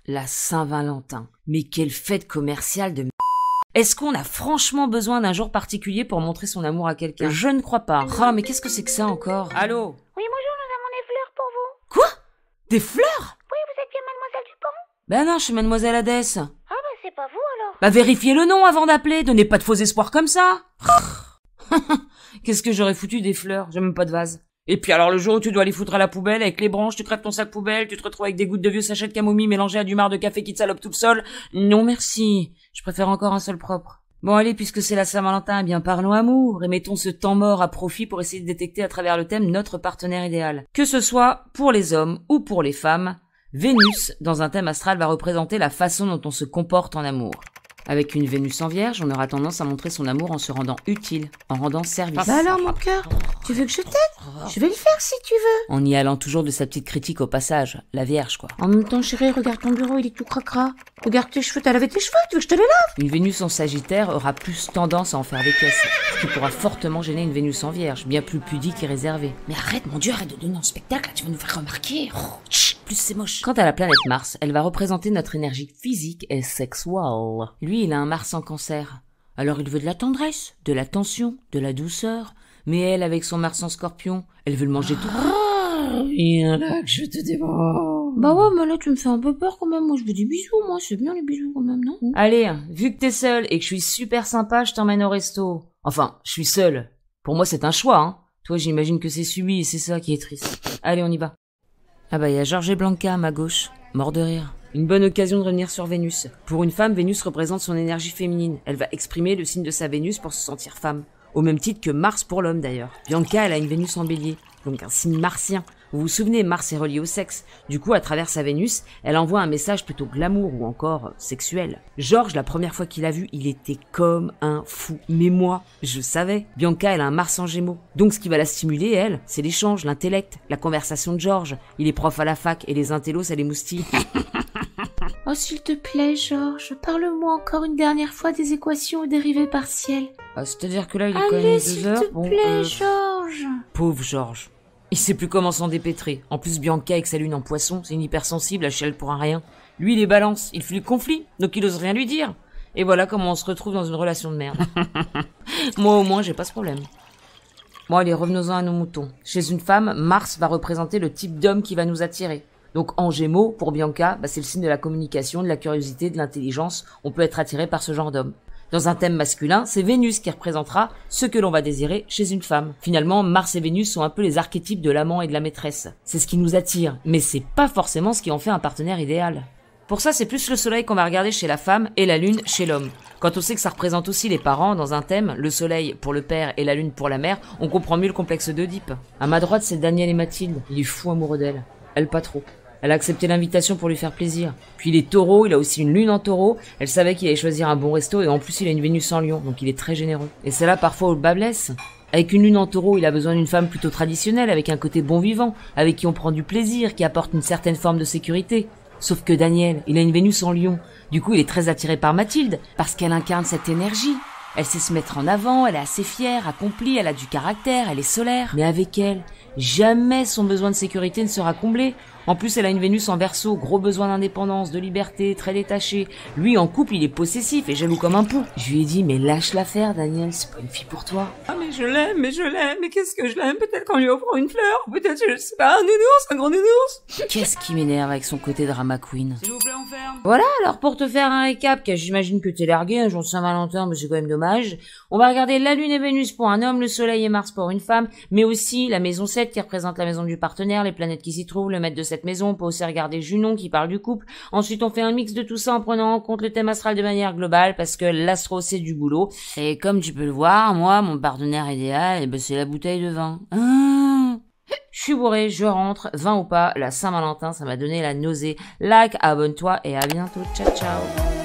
La Saint-Valentin. Mais quelle fête commerciale de m***. Est-ce qu'on a franchement besoin d'un jour particulier pour montrer son amour à quelqu'un? Je ne crois pas. Ah, mais qu'est-ce que c'est que ça encore? Allô? Oui, bonjour, nous avons des fleurs pour vous. Quoi? Des fleurs? Oui, vous êtes bien Mademoiselle Dupont? Ben non, je suis Mademoiselle Hadès. Ah bah c'est pas vous alors. Bah vérifiez le nom avant d'appeler, donnez pas de faux espoirs comme ça. Qu'est-ce que j'aurais foutu des fleurs? J'ai même pas de vase. Et puis alors le jour où tu dois les foutre à la poubelle, avec les branches, tu crèves ton sac poubelle, tu te retrouves avec des gouttes de vieux sachets de camomille mélangées à du marc de café qui te salope tout le sol. Non merci, je préfère encore un seul propre. Bon allez, puisque c'est la Saint-Valentin, eh bien parlons amour, et mettons ce temps mort à profit pour essayer de détecter à travers le thème notre partenaire idéal. Que ce soit pour les hommes ou pour les femmes, Vénus, dans un thème astral, va représenter la façon dont on se comporte en amour. Avec une Vénus en Vierge, on aura tendance à montrer son amour en se rendant utile, en rendant service. Bah alors mon cœur, tu veux que je t'aide? Je vais le faire si tu veux. En y allant toujours de sa petite critique au passage, la Vierge quoi. En même temps chérie, regarde ton bureau, il est tout cracra. Regarde tes cheveux, t'as lavé tes cheveux, tu veux que je te les lave? Une Vénus en Sagittaire aura plus tendance à en faire des caisses, ce qui pourra fortement gêner une Vénus en Vierge, bien plus pudique et réservée. Mais arrête mon Dieu, arrête de donner un spectacle, là, tu vas nous faire remarquer. Oh, chut, plus c'est moche. Quant à la planète Mars, elle va représenter notre énergie physique et sexuelle. Lui, il a un Mars en Cancer. Alors il veut de la tendresse, de l'attention, de la douceur. Mais elle, avec son Mars en Scorpion, elle veut le manger tout. Viens là que je te dévore. Bah ouais, mais là tu me fais un peu peur quand même. Moi je veux des bisous, moi c'est bien les bisous quand même, non? Allez, vu que t'es seule et que je suis super sympa, je t'emmène au resto. Enfin, je suis seule. Pour moi c'est un choix, hein. Toi j'imagine que c'est subi et c'est ça qui est triste. Allez, on y va. Ah bah y a Georges et Blanca à ma gauche, mort de rire. Une bonne occasion de revenir sur Vénus. Pour une femme, Vénus représente son énergie féminine. Elle va exprimer le signe de sa Vénus pour se sentir femme. Au même titre que Mars pour l'homme d'ailleurs. Bianca, elle a une Vénus en Bélier, donc un signe martien. Vous vous souvenez, Mars est relié au sexe. Du coup, à travers sa Vénus, elle envoie un message plutôt glamour ou encore sexuel. Georges, la première fois qu'il l'a vu, il était comme un fou. Mais moi, je savais. Bianca, elle a un Mars en Gémeaux. Donc ce qui va la stimuler, elle, c'est l'échange, l'intellect, la conversation de Georges. Il est prof à la fac et les intellos, ça les moustille. Oh s'il te plaît Georges, parle-moi encore une dernière fois des équations aux dérivées partielles. Ah, c'est-à-dire que là, il est quand même Allez 2 s'il heures. te plaît Georges. Pauvre Georges. Il sait plus comment s'en dépêtrer. En plus, Bianca avec sa lune en poisson, c'est une hypersensible, elle chiale pour un rien. Lui, il est balance, il fuit le conflit, donc il ose rien lui dire. Et voilà comment on se retrouve dans une relation de merde. Moi, au moins, j'ai pas ce problème. Bon, allez, revenons-en à nos moutons. Chez une femme, Mars va représenter le type d'homme qui va nous attirer. Donc en Gémeaux, pour Bianca, c'est le signe de la communication, de la curiosité, de l'intelligence. On peut être attiré par ce genre d'homme. Dans un thème masculin, c'est Vénus qui représentera ce que l'on va désirer chez une femme. Finalement, Mars et Vénus sont un peu les archétypes de l'amant et de la maîtresse. C'est ce qui nous attire, mais c'est pas forcément ce qui en fait un partenaire idéal. Pour ça, c'est plus le soleil qu'on va regarder chez la femme et la lune chez l'homme. Quand on sait que ça représente aussi les parents dans un thème, le soleil pour le père et la lune pour la mère, on comprend mieux le complexe d'Oedipe. À ma droite, c'est Daniel et Mathilde. Il est fou amoureux d'elle. Elle pas trop. Elle a accepté l'invitation pour lui faire plaisir. Puis il est taureau, il a aussi une lune en taureau. Elle savait qu'il allait choisir un bon resto et en plus il a une Vénus en lion, donc il est très généreux. Et c'est là parfois où le bas blesse. Avec une lune en taureau, il a besoin d'une femme plutôt traditionnelle, avec un côté bon vivant, avec qui on prend du plaisir, qui apporte une certaine forme de sécurité. Sauf que Daniel, il a une Vénus en lion. Du coup, il est très attiré par Mathilde, parce qu'elle incarne cette énergie. Elle sait se mettre en avant, elle est assez fière, accomplie, elle a du caractère, elle est solaire. Mais avec elle, jamais son besoin de sécurité ne sera comblé. En plus, elle a une Vénus en Verseau, gros besoin d'indépendance, de liberté, très détaché. Lui, en couple, il est possessif et jaloux comme un pou. Je lui ai dit, mais lâche l'affaire, Daniel, c'est pas une fille pour toi. Ah mais je l'aime, mais qu'est-ce que je l'aime? Peut-être qu'en lui offrant une fleur, peut-être, je sais pas, un nounours, un grand nounours. Qu'est-ce qui m'énerve avec son côté drama queen? S'il vous plaît, on ferme. Voilà, alors pour te faire un récap, car j'imagine que t'es largué un jour de Saint-Valentin, mais c'est quand même dommage. On va regarder la lune et Vénus pour un homme, le soleil et Mars pour une femme, mais aussi la maison 7 qui représente la maison du partenaire, les planètes qui s'y trouvent, le maître de cette maison. On peut aussi regarder Junon qui parle du couple. Ensuite, on fait un mix de tout ça en prenant en compte le thème astral de manière globale, parce que l'astro c'est du boulot. Et comme tu peux le voir, moi, mon partenaire idéal, c'est la bouteille de vin. Je suis bourré, je rentre, vin ou pas, la Saint-Valentin, ça m'a donné la nausée. Like, abonne-toi et à bientôt. Ciao, ciao.